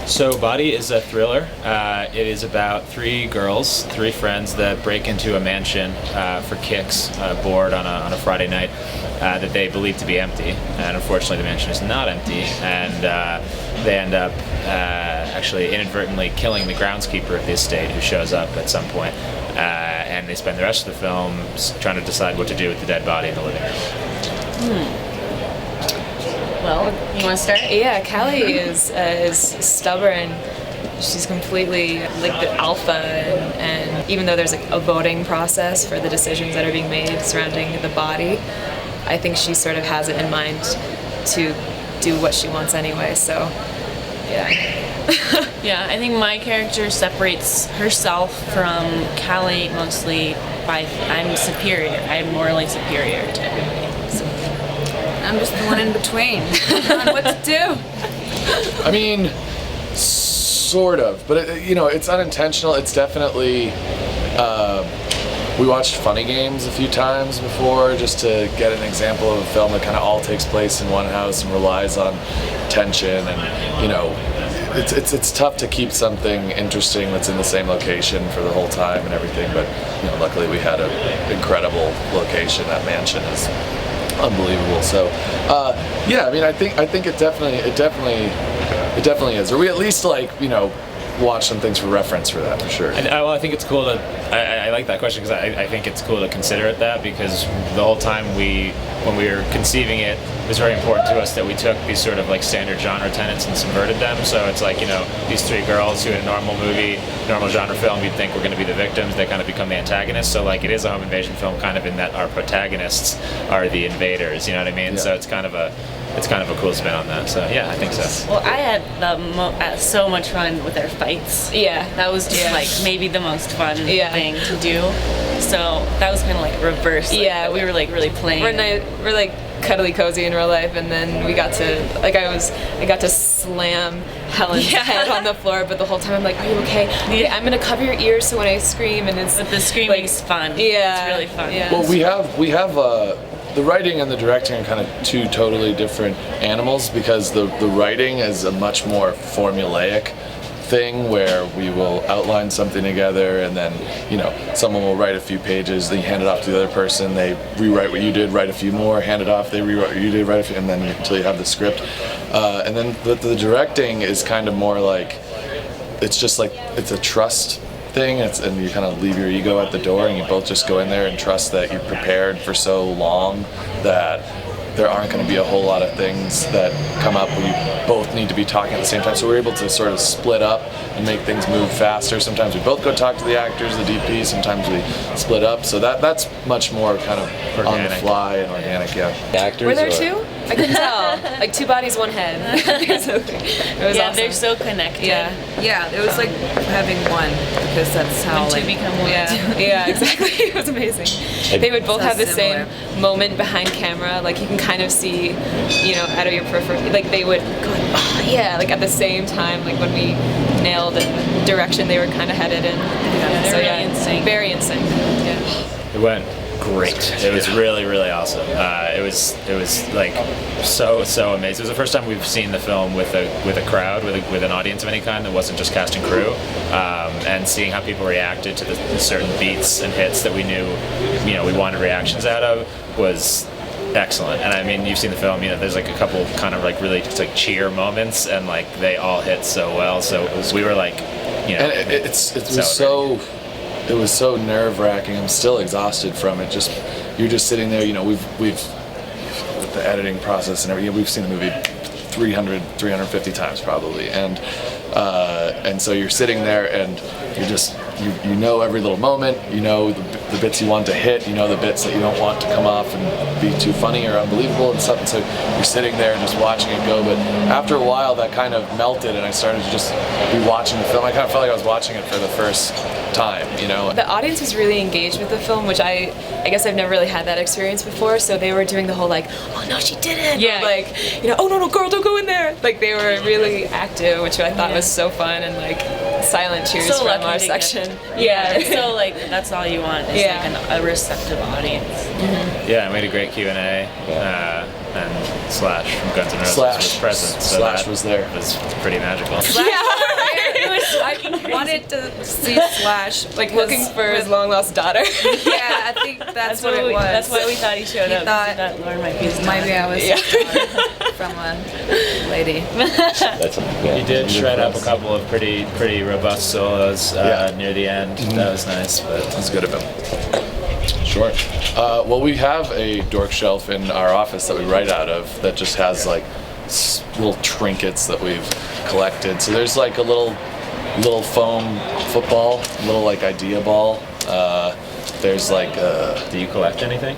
So Body is a thriller. It is about three friends that break into a mansion for kicks, bored on a Friday night that they believe to be empty. And unfortunately the mansion is not empty, and they end up actually inadvertently killing the groundskeeper of the estate, who shows up at some point. And they spend the rest of the film trying to decide what to do with the dead body in the living room. Well, you want to start? Yeah, Callie is stubborn. She's completely like the alpha, and even though there's a voting process for the decisions that are being made surrounding the body, I think she sort of has it in mind to do what she wants anyway. So, yeah. Yeah, I think my character separates herself from Callie mostly by I'm superior. I'm morally superior to everybody. So. I'm just the one in between. I don't know what to do. I mean, sort of, but it's unintentional. It's definitely. We watched Funny Games a few times before, just to get an example of a film that kind of all takes place in one house and relies on tension, and it's tough to keep something interesting that's in the same location for the whole time and everything. But luckily we had an incredible location. That mansion is unbelievable. So yeah, I mean, I think it definitely is, or we at least watch some things for reference for that, for sure. And I think it's cool to I like that question, because I think it's cool to consider it that, because the whole time when we were conceiving it, it was very important to us that we took these sort of like standard genre tenets and subverted them. So it's like, these three girls who in a normal movie, normal genre film, you'd think were going to be the victims, they kind of become the antagonists. So like, it is a home invasion film kind of in that our protagonists are the invaders, you know what I mean? Yeah. So it's kind of a cool spin on that. So yeah, I think so. Well, I had so much fun with their fights. Yeah, that was just like maybe the most fun thing to do. So that was kind of like reverse. Yeah, we were like really playing. We're like cuddly cozy in real life, and then we got to I got to slam Helen's head on the floor, but the whole time I'm like, are you okay? Okay, I'm gonna cover your ears so when I scream, and but the screaming's fun. Yeah, it's really fun. Yeah. Well, we have the writing and the directing are kind of two totally different animals, because the writing is a much more formulaic thing, where we will outline something together, and then someone will write a few pages, then you hand it off to the other person, they rewrite what you did, write a few more, hand it off, they rewrite what you did, write a few, and then until you have the script. And then the directing is kind of more like, it's just like, it's a trust thing, and you kind of leave your ego at the door, and you both just go in there and trust that you're prepared for so long that there aren't going to be a whole lot of things that come up where you both need to be talking at the same time. So we're able to sort of split up and make things move faster. Sometimes we both go talk to the actors, the DP, sometimes we split up. So that's much more kind of organic. On the fly and organic, yeah. The actors were there two? I couldn't tell. Like two bodies, one head. It was awesome. They're so connected. Yeah, it was like having one, because that's how to become one. Yeah, exactly. It was amazing. They would both have the same moment behind camera. Like you can kind of see, out of your peripheral. Like they would go, oh yeah, like at the same time. Like when we nailed the direction they were kind of headed in. Yeah, they're really in sync. Very in sync. Yeah. It went great. It was really, really awesome. It was like so amazing. It was the first time we've seen the film with a crowd, with an audience of any kind that wasn't just cast and crew, and seeing how people reacted to the certain beats and hits that we knew, we wanted reactions out of, was excellent. And I mean, you've seen the film, there's like a couple kind of like really just like cheer moments, and like they all hit so well. So we were like, and it was so nerve-wracking. I'm still exhausted from it. You're just sitting there. We've with the editing process and everything. We've seen the movie 350 times probably, and so you're sitting there and you're just you know every little moment. The bits you want to hit. The bits that you don't want to come off and be too funny or unbelievable and stuff. And so you're sitting there and just watching it go. But after a while, that kind of melted, and I started to just be watching the film. I kind of felt like I was watching it for the first time. The audience was really engaged with the film, which I guess I've never really had that experience before. So they were doing the whole like, oh no, she didn't. Yeah. Or like, oh no, girl, don't go in there. Like they were really active, which I thought was so fun, and like silent cheers so from our section. Yeah. So like that's all you want is like a receptive audience. Mm-hmm. Yeah, I made a great Q&A, and Slash from Guns N' Roses was present. So Slash was there. It was pretty magical. Yeah. I wanted to see Slash, Like looking for his long lost daughter. Yeah, I think that's what it was. That's why we thought he showed up. 'cause thought we thought Lauren might be his Maybe I was from a lady. He did shred up a couple of pretty robust solos near the end. That was nice, but That's good of him. Sure. Well, we have a dork shelf in our office that we write out of that just has like little trinkets that we've collected. So there's like a little foam football, little like idea ball. There's like do you collect anything?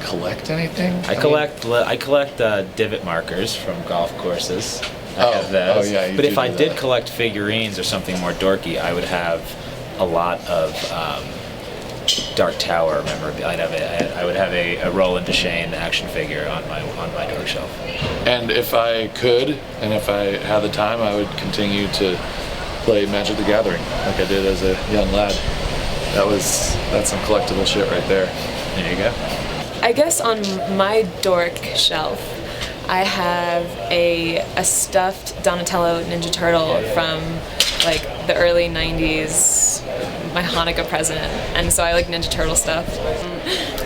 collect anything? I collect divot markers from golf courses. I Oh, have those. oh, yeah, you but do if I do did that. collect figurines or something more dorky, I would have a lot of Dark Tower memorabilia. I would have a Roland Deschain action figure on my dork shelf. And if I could, and if I had the time, I would continue to play Magic the Gathering like I did as a young lad. That's some collectible shit right there. There you go. I guess on my dork shelf, I have a stuffed Donatello Ninja Turtle from like the early 90s, my Hanukkah present, and so I like Ninja Turtle stuff.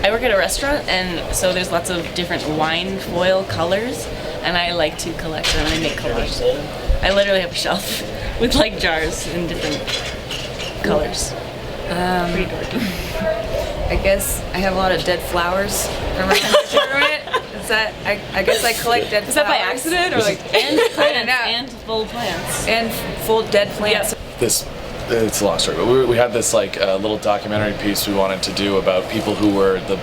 I work at a restaurant, and so there's lots of different wine foil colors, and I like to collect them and I make collages of them. I literally have a shelf with like jars in different colors. Pretty dorky. I guess I have a lot of dead flowers from my environment. Is that? I guess I collect dead flowers. Is that by accident or like? And I don't plants, know. and full plants. And full dead plants. It's a long story, but we had this like little documentary piece we wanted to do about people who were the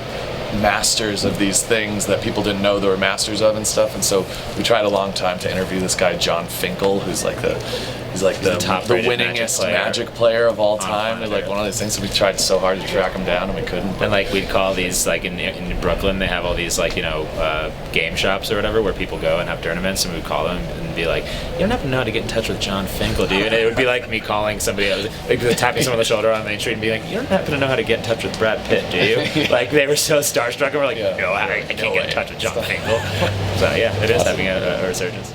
masters of these things that people didn't know they were masters of and stuff. And so we tried a long time to interview this guy John Finkel, who's like the top-rated winningest Magic magic player of all on time. planet Like Earth. one of those things that we tried so hard to track him down and we couldn't. And like we'd call these like in Brooklyn, they have all these like game shops or whatever where people go and have tournaments, and we'd call them and be like, you don't happen to know how to get in touch with John Finkel, do you? And it would be like me calling somebody, like tapping someone on the shoulder on Main Street and be like, you don't happen to know how to get in touch with Brad Pitt, do you? Like they were so starstruck and we're like, no, I can't get in touch with John Finkel. So yeah, it is having a resurgence.